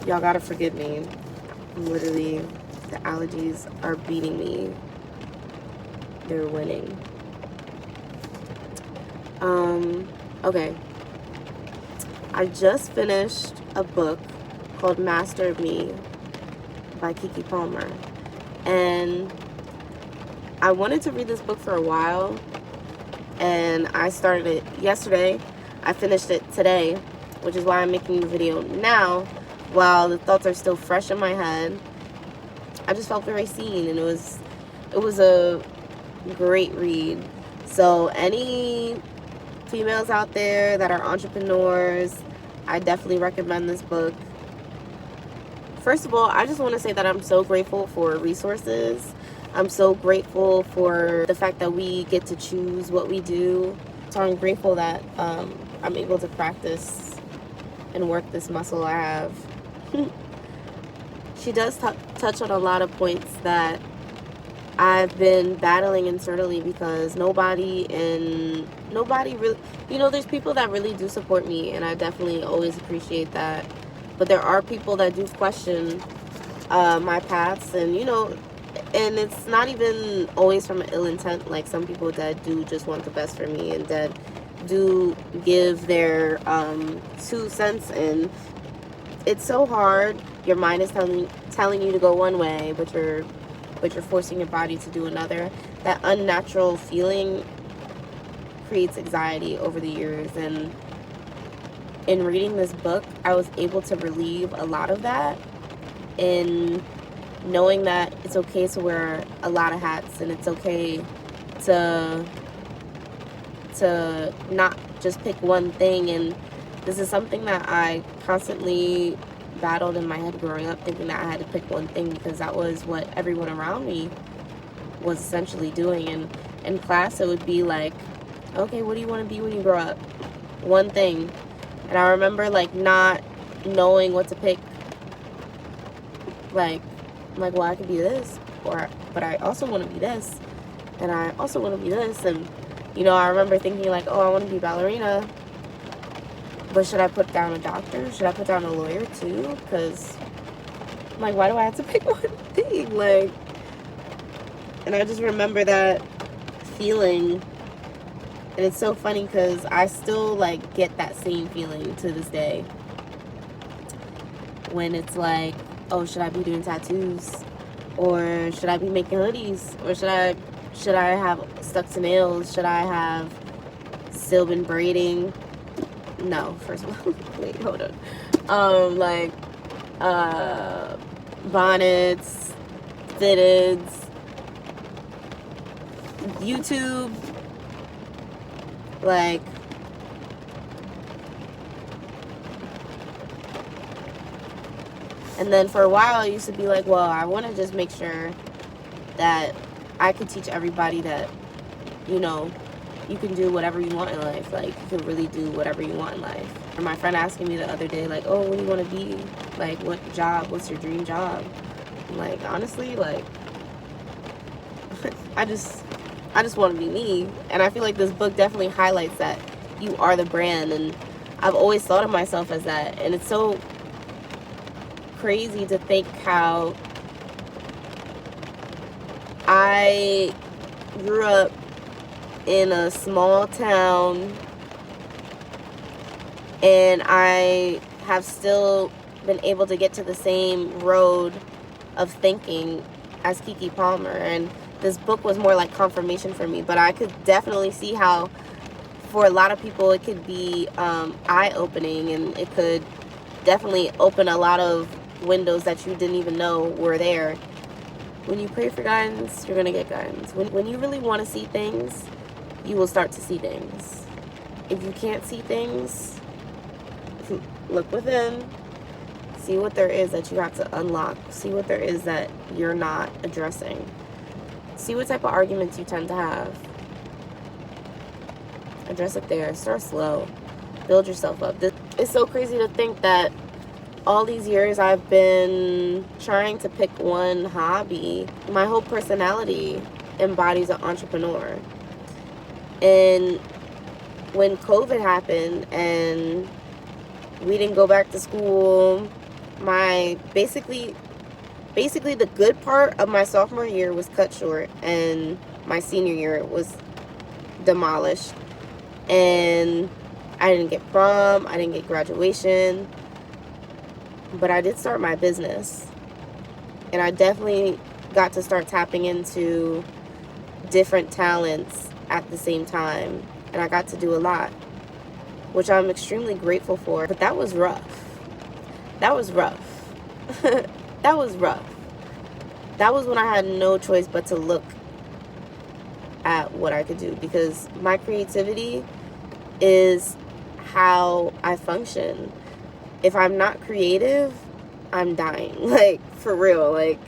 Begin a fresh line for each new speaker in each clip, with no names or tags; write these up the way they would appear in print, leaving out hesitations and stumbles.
Y'all gotta forgive me. Literally, the allergies are beating me. They're winning. Okay. I just finished a book called Master of Me by Keke Palmer. And I wanted to read this book for a while. And I started it yesterday. I finished it today, which is why I'm making the video now while the thoughts are still fresh in my head. I just felt very seen, and it was a great read. So any females out there that are entrepreneurs, I definitely recommend this book. First of all, I just want to say that I'm so grateful for resources. I'm so grateful for the fact that we get to choose what we do. So I'm grateful that I'm able to practice and work this muscle I have. She does touch on a lot of points that I've been battling internally, because nobody really, there's people that really do support me, and I definitely always appreciate that. But there are people that do question my paths, and and it's not even always from an ill intent. Like, some people that do just want the best for me, and that do give their 2 cents, and it's so hard. Your mind is telling you to go one way, but you're forcing your body to do another. That unnatural feeling creates anxiety over the years, and in reading this book, I was able to relieve a lot of that, in knowing that it's okay to wear a lot of hats, and it's okay to not just pick one thing. And this is something that I constantly battled in my head growing up, thinking that I had to pick one thing, because that was what everyone around me was essentially doing. And in class, it would be like, okay, what do you want to be when you grow up? One thing. And I remember not knowing what to pick. Like, well, I could be this, but I also want to be this, and I also want to be this. And I remember thinking oh, I want to be a ballerina, but should I put down a doctor? Should I put down a lawyer too? Because why do I have to pick one thing? And I just remember that feeling, and it's so funny because I still get that same feeling to this day, when it's oh, should I be doing tattoos, or should I be making hoodies, or should I have stuck to nails? Should I have still been braiding? No, first of all, wait, hold on. Bonnets, fitteds, YouTube, and then for a while I used to be well, I want to just make sure that I could teach everybody that, you can do whatever you want in life. You can really do whatever you want in life. And my friend asking me the other day, oh, what do you want to be? What job? What's your dream job? I'm honestly, I just want to be me. And I feel like this book definitely highlights that you are the brand. And I've always thought of myself as that. And it's so crazy to think how I grew up in a small town, and I have still been able to get to the same road of thinking as Keke Palmer. And this book was more like confirmation for me, but I could definitely see how for a lot of people it could be eye-opening, and it could definitely open a lot of windows that you didn't even know were there. When you pray for guidance, you're gonna get guidance. When you really want to see things, you will start to see things. If you can't see things, look within. See what there is that you have to unlock. See what there is that you're not addressing. See what type of arguments you tend to have. Address it there. Start slow. Build yourself up. It's so crazy to think that all these years I've been trying to pick one hobby. My whole personality embodies an entrepreneur. And when COVID happened and we didn't go back to school, my basically the good part of my sophomore year was cut short, and my senior year was demolished. And I didn't get prom, I didn't get graduation, but I did start my business. And I definitely got to start tapping into different talents at the same time. And I got to do a lot, which I'm extremely grateful for. But that was rough. That was rough. That was rough. That was when I had no choice but to look at what I could do, because my creativity is how I function. If I'm not creative, I'm dying. Like, for real. Like,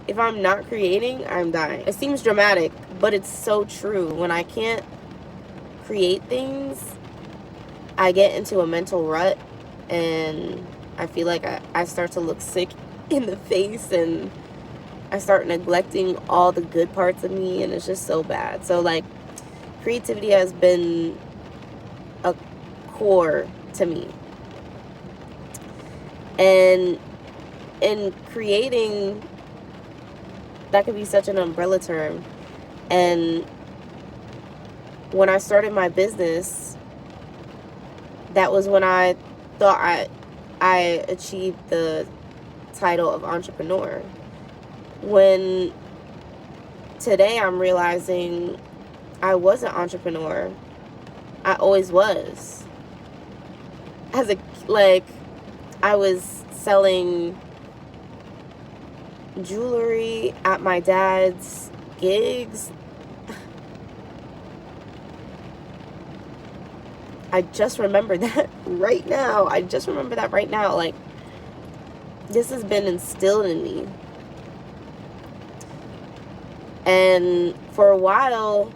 if I'm not creating, I'm dying. It seems dramatic, but it's so true. When I can't create things, I get into a mental rut, and I feel like I start to look sick in the face, and I start neglecting all the good parts of me, and it's just so bad. So, like, creativity has been a core to me. And in creating, that could be such an umbrella term. And when I started my business, that was when I thought I achieved the title of entrepreneur. When today I'm realizing I was an entrepreneur. I always was. I was selling jewelry at my dad's gigs. I just remember that right now. Like, this has been instilled in me. And for a while,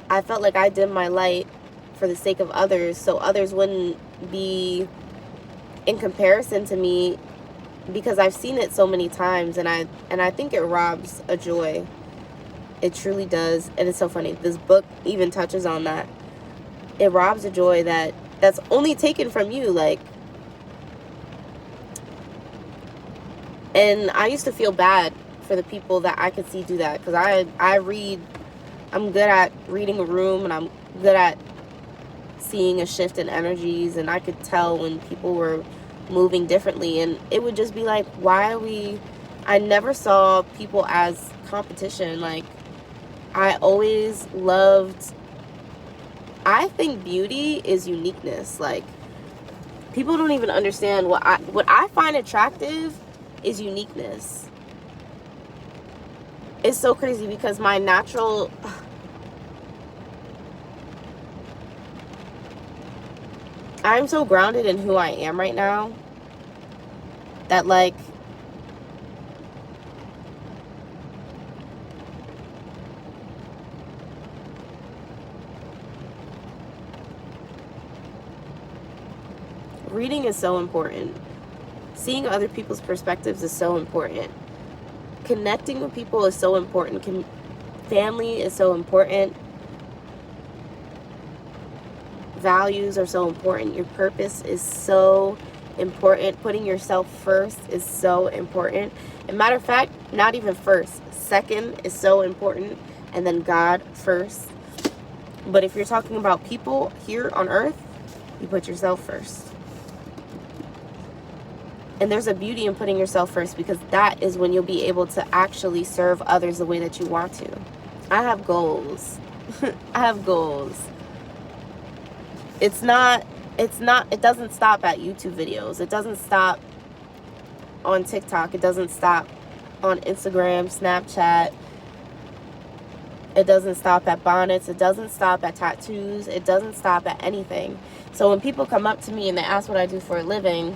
I felt like I dimmed my light for the sake of others, so others wouldn't be in comparison to me, because I've seen it so many times, and I think it robs a joy. It truly does. And it's so funny. This book even touches on that. It robs a joy that's only taken from you. Like, and I used to feel bad for the people that I could see do that, because I'm good at reading a room, and I'm good at seeing a shift in energies, and I could tell when people were moving differently, and it would just be like, I never saw people as competition. Like, I think beauty is uniqueness. Like, people don't even understand what I find attractive is uniqueness. It's so crazy, because my natural, I'm so grounded in who I am right now that, like, reading is so important. Seeing other people's perspectives is so important. Connecting with people is so important. Family is so important. Values are so important. Your purpose is so important. Putting yourself first is so important. And matter of fact, not even first. Second is so important. And then God first. But if you're talking about people here on earth, you put yourself first. And there's a beauty in putting yourself first, because that is when you'll be able to actually serve others the way that you want to. I have goals. I have goals. It doesn't stop at YouTube videos. It doesn't stop on TikTok. It doesn't stop on Instagram, Snapchat. It doesn't stop at bonnets. It doesn't stop at tattoos. It doesn't stop at anything. So when people come up to me and they ask what I do for a living,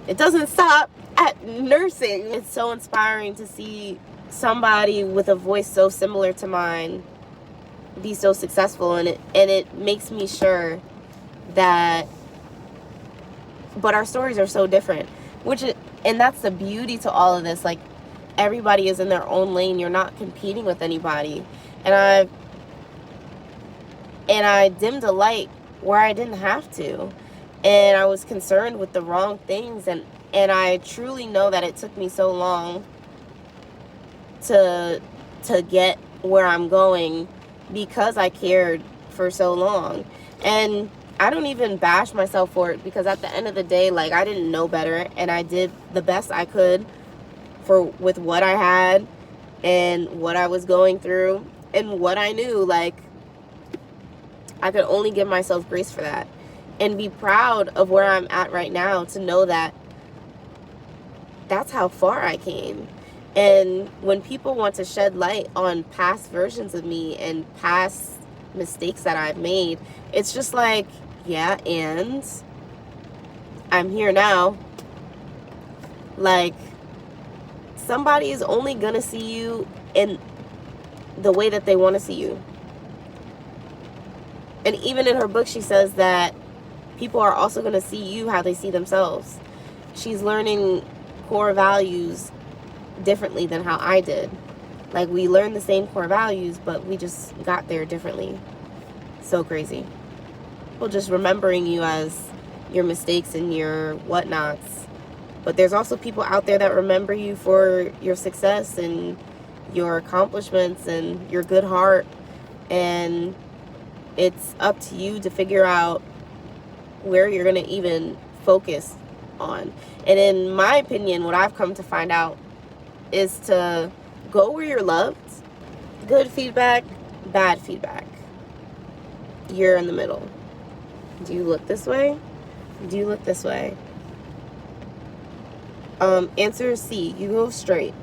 it doesn't stop at nursing. It's so inspiring to see somebody with a voice so similar to mine be so successful, and it makes me sure that, but our stories are so different, and that's the beauty to all of this. Like, everybody is in their own lane. You're not competing with anybody. And I dimmed a light where I didn't have to. and I was concerned with the wrong things, and I truly know that it took me so long to get where I'm going because I cared for so long. And I don't even bash myself for it, because at the end of the day, like, I didn't know better, and I did the best I could with what I had and what I was going through and what I knew. Like, I could only give myself grace for that and be proud of where I'm at right now, to know that that's how far I came. And when people want to shed light on past versions of me and past mistakes that I've made, it's just like, yeah, and I'm here now. Like, somebody is only gonna see you in the way that they want to see you. And even in her book, she says that people are also going to see you how they see themselves. She's learning core values differently than how I did. Like, we learned the same core values, but we just got there differently. So crazy. Well, just remembering you as your mistakes and your whatnots. But there's also people out there that remember you for your success and your accomplishments and your good heart. And it's up to you to figure out where you're going to even focus on. And in my opinion, what I've come to find out is to go where you're loved. Good feedback, bad feedback. You're in the middle. Do you look this way? Do you look this way? Answer C. You go straight.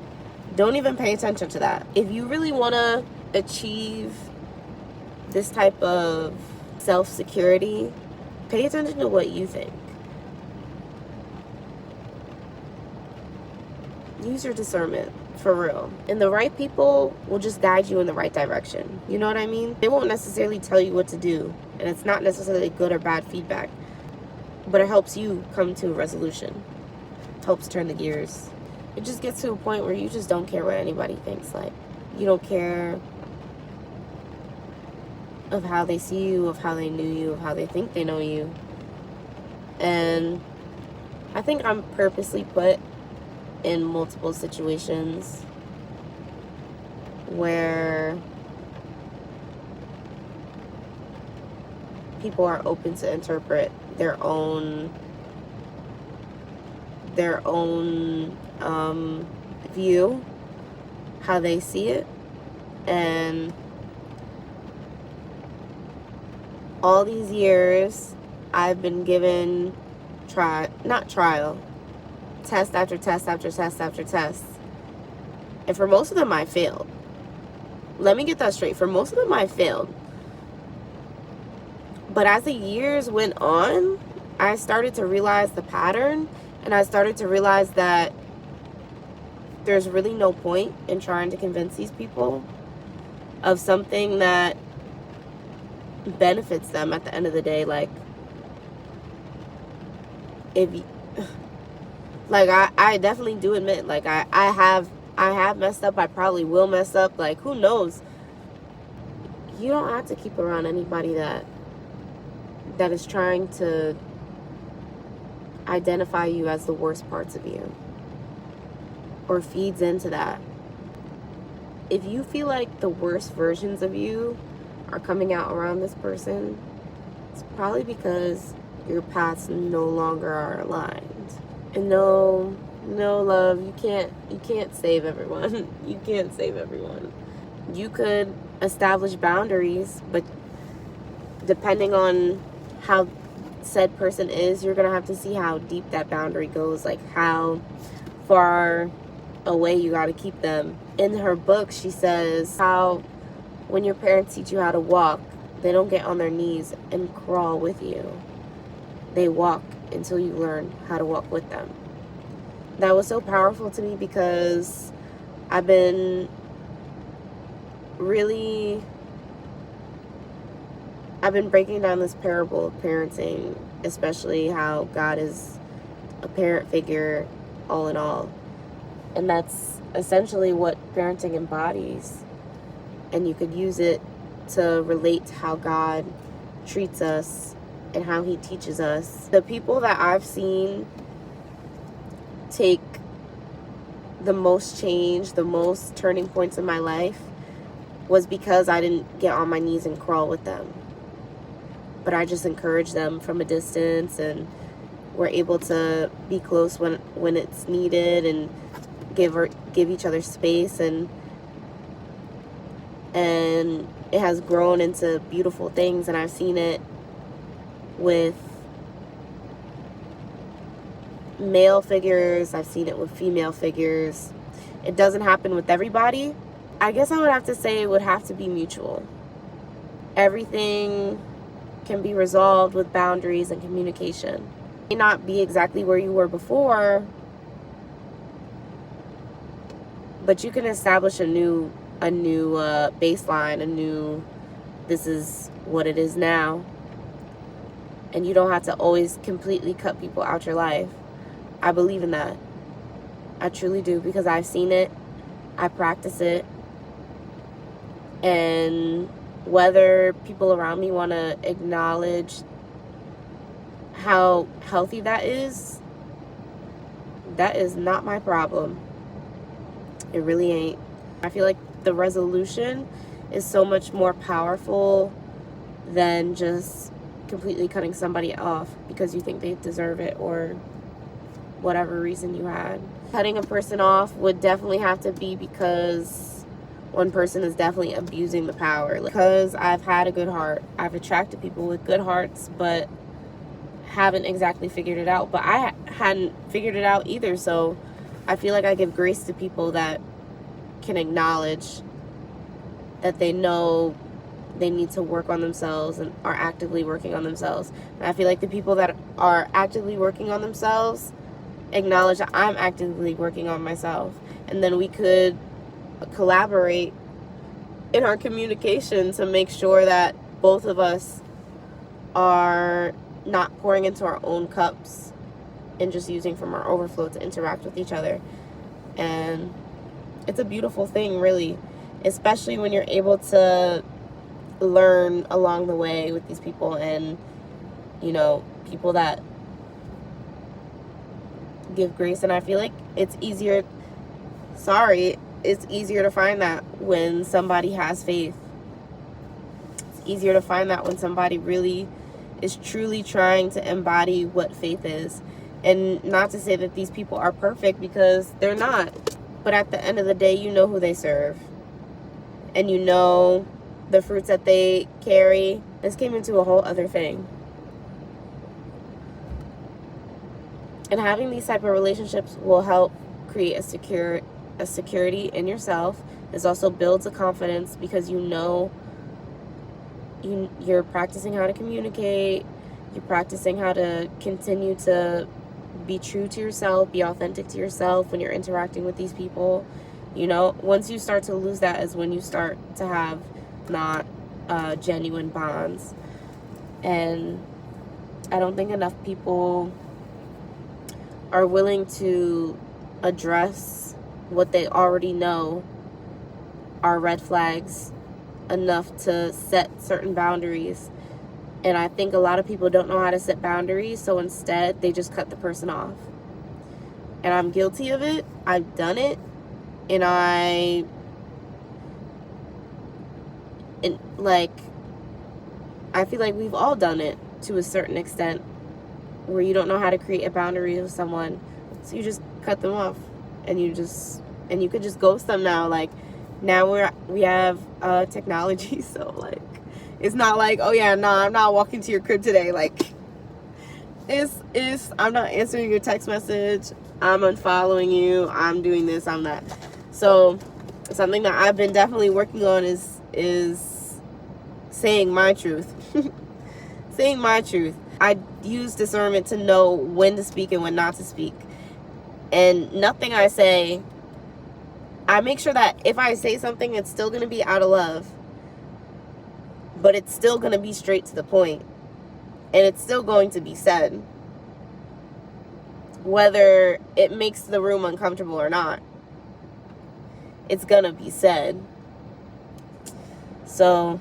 Don't even pay attention to that. If you really want to achieve this type of self-security, pay attention to what you think. Use your discernment, for real. And the right people will just guide you in the right direction. You know what I mean? They won't necessarily tell you what to do, and it's not necessarily good or bad feedback, but it helps you come to a resolution. It helps turn the gears. It just gets to a point where you just don't care what anybody thinks. Like, you don't care of how they see you, of how they knew you, of how they think they know you. And I think I'm purposely put in multiple situations where people are open to interpret their own view, how they see it. And all these years I've been given test after test after test after test, and for most of them I failed. Let me get that straight. For most of them I failed. But as the years went on, I started to realize the pattern, and I started to realize that there's really no point in trying to convince these people of something that benefits them at the end of the day. Like, I definitely do admit, like, I have messed up. I probably will mess up. Like, who knows? You don't have to keep around anybody that is trying to identify you as the worst parts of you or feeds into that. If you feel like the worst versions of you are coming out around this person, it's probably because your paths no longer are aligned. And no, love, you can't save everyone. You can't save everyone. You could establish boundaries, but depending on how said person is, you're gonna have to see how deep that boundary goes, like how far away you gotta keep them. In her book, she says how when your parents teach you how to walk, they don't get on their knees and crawl with you. They walk until you learn how to walk with them. That was so powerful to me, because I've been breaking down this parable of parenting, especially how God is a parent figure all in all. And that's essentially what parenting embodies. And you could use it to relate to how God treats us and how he teaches us. The people that I've seen take the most change, the most turning points in my life, was because I didn't get on my knees and crawl with them. But I just encouraged them from a distance, and we're able to be close when it's needed, and give each other space, and it has grown into beautiful things. And I've seen it with male figures, I've seen it with female figures. It doesn't happen with everybody. I guess I would have to say it would have to be mutual. Everything can be resolved with boundaries and communication. You may not be exactly where you were before, but you can establish a new baseline, this is what it is now. And you don't have to always completely cut people out your life. I believe in that. I truly do, because I've seen it. I practice it. And whether people around me want to acknowledge how healthy that is not my problem. It really ain't. I feel like the resolution is so much more powerful than just completely cutting somebody off because you think they deserve it or whatever reason you had. Cutting a person off would definitely have to be because one person is definitely abusing the power. Because I've had a good heart. I've attracted people with good hearts, but haven't exactly figured it out. But I hadn't figured it out either, so I feel like I give grace to people that can acknowledge that they know they need to work on themselves and are actively working on themselves. And I feel like the people that are actively working on themselves acknowledge that I'm actively working on myself. And then we could collaborate in our communication to make sure that both of us are not pouring into our own cups and just using from our overflow to interact with each other. And it's a beautiful thing, really, especially when you're able to learn along the way with these people, and people that give grace. And I feel like it's easier to find that when somebody has faith. It's easier to find that when somebody really is truly trying to embody what faith is. And not to say that these people are perfect, because they're not. But at the end of the day, you know who they serve. And you know the fruits that they carry. This came into a whole other thing. And having these type of relationships will help create a security in yourself. This also builds a confidence, because you're practicing how to communicate. You're practicing how to continue to be true to yourself, be authentic to yourself when you're interacting with these people. Once you start to lose that is when you start to have not genuine bonds. And I don't think enough people are willing to address what they already know are red flags enough to set certain boundaries. And I think a lot of people don't know how to set boundaries, so instead they just cut the person off. And I'm guilty of it. I've done it. And I feel like we've all done it to a certain extent, where you don't know how to create a boundary with someone, so you just cut them off, and you could just ghost them now. Now we have technology, so it's not like, oh yeah, no, I'm not walking to your crib today. I'm not answering your text message, I'm unfollowing you, I'm doing this, I'm that. So something that I've been definitely working on is saying my truth. Saying my truth. I use discernment to know when to speak and when not to speak. And nothing I say, I make sure that if I say something, it's still going to be out of love. But it's still going to be straight to the point. And it's still going to be said. Whether it makes the room uncomfortable or not, it's going to be said. So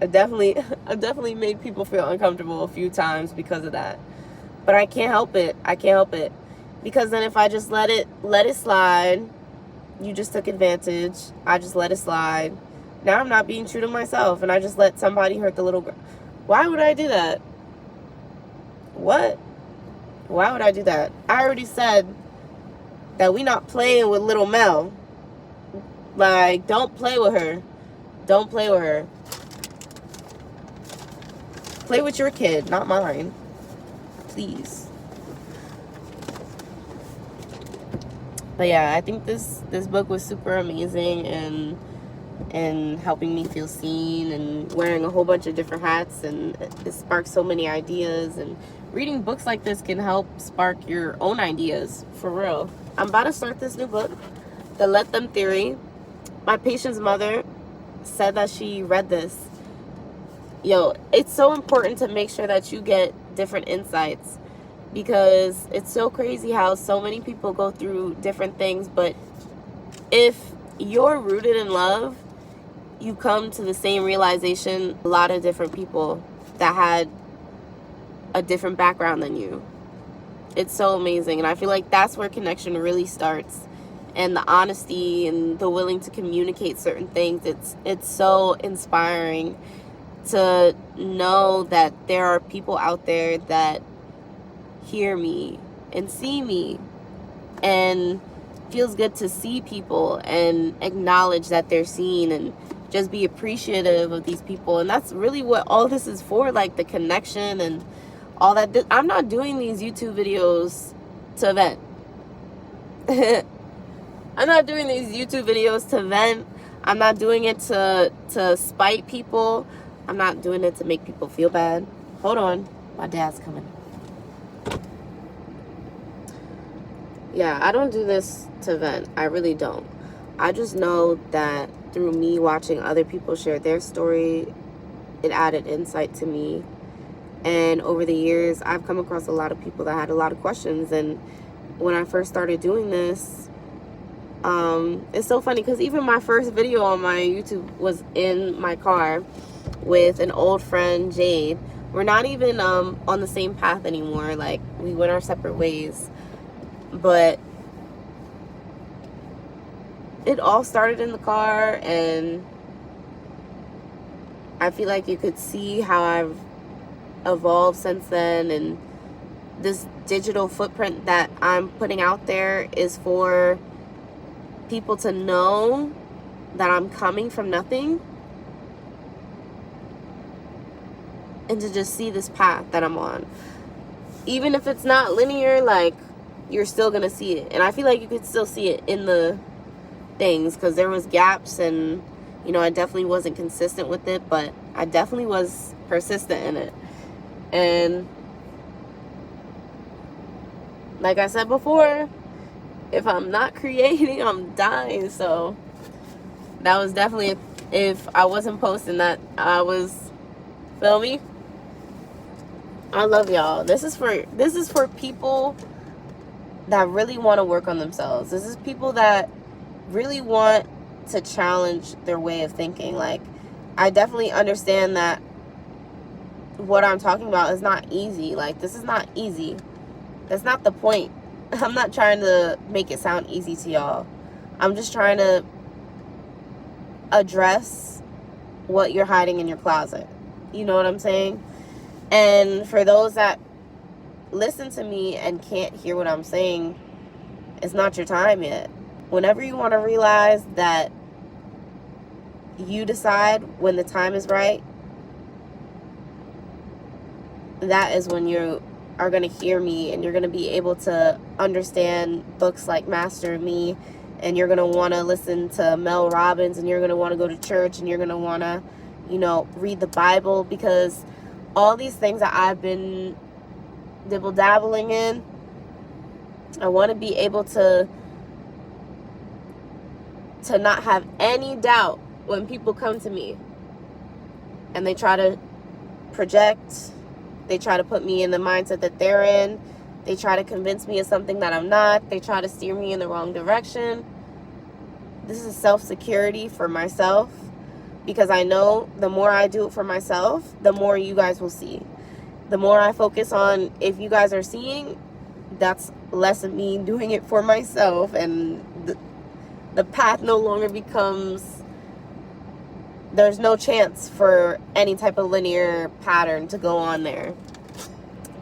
I definitely I definitely made people feel uncomfortable a few times because of that. But I can't help it. I can't help it. Because then if I just let it slide, you just took advantage. I just let it slide. Now I'm not being true to myself, and I just let somebody hurt the little girl. Why would I do that? What? Why would I do that? I already said that we not playing with little Mel. Like, don't play with her. Don't play with her. Play with your kid, not mine. Please. But yeah, I think this book was super amazing and helping me feel seen and wearing a whole bunch of different hats, and it sparks so many ideas, and reading books like this can help spark your own ideas, for real. I'm about to start this new book, The Let Them Theory. My patient's mother said that she read this. Yo, it's so important to make sure that you get different insights, because it's so crazy how so many people go through different things, but if you're rooted in love, you come to the same realization a lot of different people that had a different background than you. It's so amazing, and I feel like that's where connection really starts, and the honesty and the willing to communicate certain things. It's so inspiring to know that there are people out there that hear me and see me, and feels good to see people and acknowledge that they're seen and just be appreciative of these people. And that's really what all this is for, like the connection and all that. I'm not doing these YouTube videos to vent. I'm not doing these YouTube videos to vent. I'm not doing it to spite people. I'm not doing it to make people feel bad. Hold on, my dad's coming. Yeah, I don't do this to vent. I really don't. I just know that through me watching other people share their story, it added insight to me. And over the years, I've come across a lot of people that had a lot of questions. And when I first started doing this, it's so funny because even my first video on my YouTube was in my car with an old friend, Jade. We're not even on the same path anymore. Like, we went our separate ways. But it all started in the car, and I feel like you could see how I've evolved since then. And this digital footprint that I'm putting out there is for people to know that I'm coming from nothing, and to just see this path that I'm on. Even if it's not linear, like, you're still gonna see it. And I feel like you could still see it in the things, because there was gaps, and you know, I definitely wasn't consistent with it, but I definitely was persistent in it. And like I said before, if I'm not creating, I'm dying. So that was definitely, if I wasn't posting that, I was, feel me? I love y'all. This is for people that really want to work on themselves. This is people that really want to challenge their way of thinking. Like, I definitely understand that what I'm talking about is not easy. Like, this is not easy. That's not the point. I'm not trying to make it sound easy to y'all. I'm just trying to address what you're hiding in your closet. You know what I'm saying? And for those that listen to me and can't hear what I'm saying, it's not your time yet. Whenever you want to realize that you decide when the time is right, that is when you are going to hear me, and you're going to be able to understand books like Master Me, and you're going to want to listen to Mel Robbins, and you're going to want to go to church, and you're going to want to, you know, read the Bible, because all these things that I've been dibble-dabbling in, I want to be able to not have any doubt when people come to me and they try to project, they try to put me in the mindset that they're in, they try to convince me of something that I'm not, they try to steer me in the wrong direction. This is self-security for myself, because I know the more I do it for myself, the more you guys will see. The more I focus on if you guys are seeing, that's less of me doing it for myself, and the path no longer becomes, there's no chance for any type of linear pattern to go on there.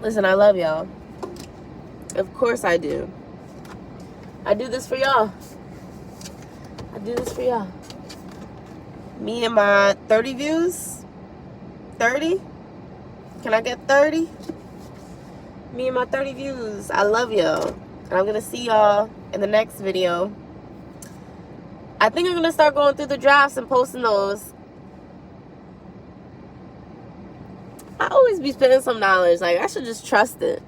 Listen, I love y'all. Of course I do. I do this for y'all. I do this for y'all. Me and my 30 views. 30? Can I get 30? Me and my 30 views. I love y'all. And I'm going to see y'all in the next video. I think I'm going to start going through the drafts and posting those. I always be spending some knowledge. Like, I should just trust it.